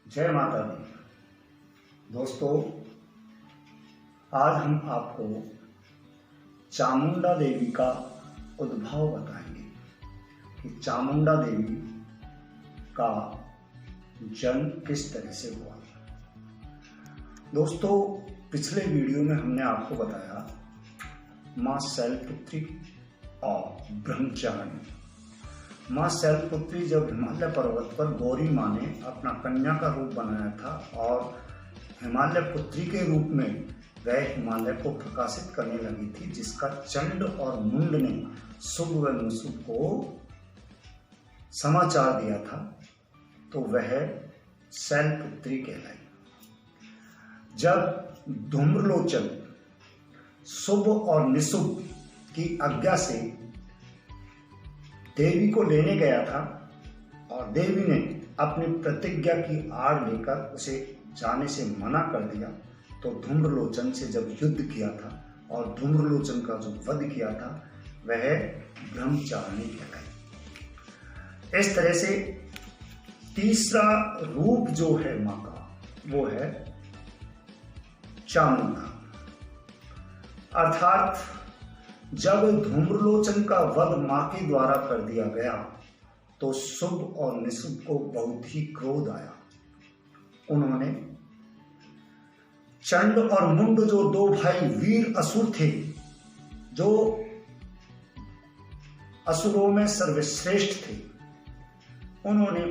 जय माता दी। दोस्तों, आज हम आपको चामुंडा देवी का उद्भव बताएंगे कि चामुंडा देवी का जन्म किस तरह से हुआ। दोस्तों, पिछले वीडियो में हमने आपको बताया मां शैलपुत्री और ब्रह्मचारिणी। मां शैलपुत्री जब हिमालय पर्वत पर गौरी मां ने अपना कन्या का रूप बनाया था और हिमालय पुत्री के रूप में वह हिमालय को प्रकाशित करने लगी थी, जिसका चंड और मुंड ने शुभ व निशुभ को समाचार दिया था, तो वह शैलपुत्री कहलाई। जब धूम्रलोचन शुभ और निशुभ की आज्ञा से देवी को लेने गया था और देवी ने अपनी प्रतिज्ञा की आड़ लेकर उसे जाने से मना कर दिया, तो धूम्रलोचन से जब युद्ध किया था और धूम्रलोचन का जो वध किया था वह ब्रह्मचारिणी कहलाई। इस तरह से तीसरा रूप जो है मां का वो है चामुंडा। अर्थात जब धूम्रलोचन का वध मां के द्वारा कर दिया गया तो शुभ और निशुभ को बहुत ही क्रोध आया। उन्होंने चंड और मुंड जो दो भाई वीर असुर थे, जो असुरों में सर्वश्रेष्ठ थे, उन्होंने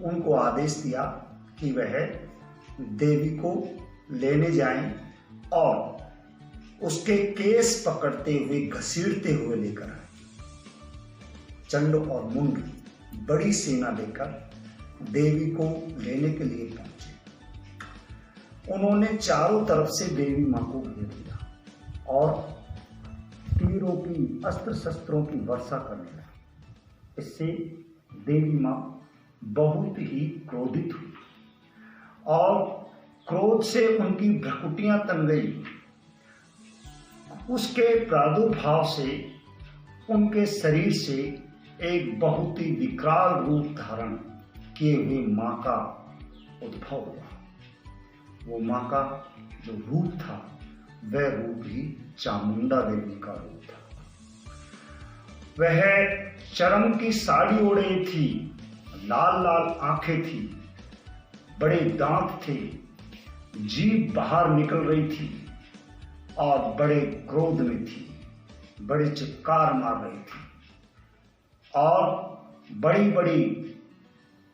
उनको आदेश दिया कि वह देवी को लेने जाएं और उसके केस पकड़ते हुए घसीटते हुए लेकर आए। चंड और मुंड बड़ी सेना लेकर देवी को लेने के लिए पहुंचे। उन्होंने चारों तरफ से देवी मां को घेर लिया और तीरों की, अस्त्र शस्त्रों की वर्षा करने लगे। इससे देवी मां बहुत ही क्रोधित हुई और क्रोध से उनकी भ्रकुटियां तन गई। उसके प्रादुर्भाव से उनके शरीर से एक बहुत ही विकराल रूप धारण किए हुए मां का उद्भव हुआ। वो मां का जो रूप था वह रूप ही चामुंडा देवी का रूप था। वह चरम की साड़ी ओढ़े थी, लाल लाल आंखें थी, बड़े दांत थे, जीभ बाहर निकल रही थी और बड़े क्रोध में थी, बड़े चित्कार मार रही थी और बड़ी बड़ी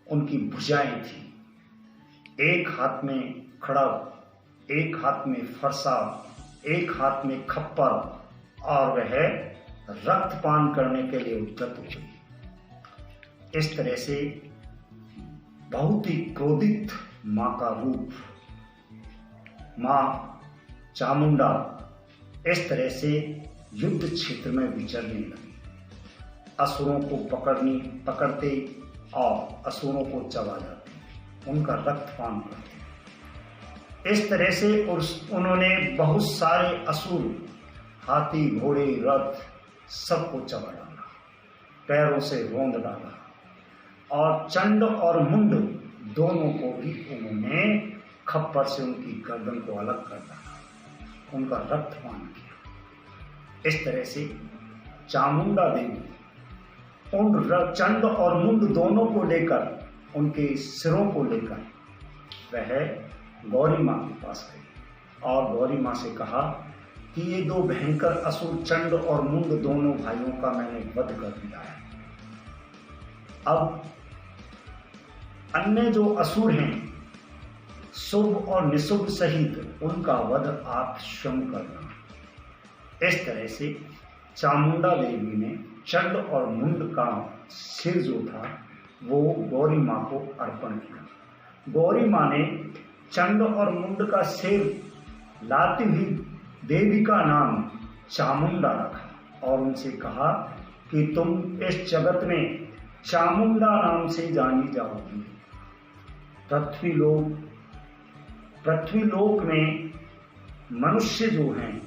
उनकी भुजाएं थी। एक हाथ में खड़ग, एक हाथ में फरसा, एक हाथ में खप्पर, और वह रक्तपान करने के लिए उद्यत हो गई। इस तरह से बहुत ही क्रोधित मां का रूप मां चामुंडा इस तरह से युद्ध क्षेत्र में विचरने लगी। असुरों को पकड़ते और असुरों को चबा जाते, उनका रक्तपान करते। इस तरह से उन्होंने बहुत सारे असुर, हाथी, घोड़े, रथ सबको चबा डाला, पैरों से रौंद डाला और चंड और मुंड दोनों को भी उन्होंने खप्पर से उनकी गर्दन को अलग कर डाला, उनका रक्तपान किया। इस तरह से चामुंडा देवी उन चंड और मुंड दोनों को लेकर, उनके सिरों को लेकर वह गौरी मां के पास गई और गौरी मां से कहा कि ये दो भयंकर असुर चंड और मुंड दोनों भाइयों का मैंने वध कर दिया है। अब अन्य जो असुर हैं, शुभ और निशुभ सहित, उनका वध आप स्वयं करना। इस तरह से चामुंडा देवी ने चंड और मुंड का सिर जो था वो गौरी मां को अर्पण किया। गौरी मां ने चंड और मुंड का सिर लाती हुई देवी का नाम चामुंडा रखा और उनसे कहा कि तुम इस जगत में चामुंडा नाम से जानी जाओगी। पृथ्वीलोक में मनुष्य जो हैं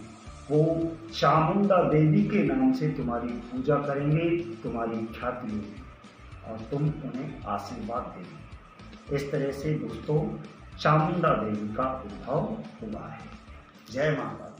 वो चामुंडा देवी के नाम से तुम्हारी पूजा करेंगे, तुम्हारी ख्याति होगी और तुम उन्हें आशीर्वाद देंगे। इस तरह से दोस्तों चामुंडा देवी का उद्भव हुआ है। जय माता दी।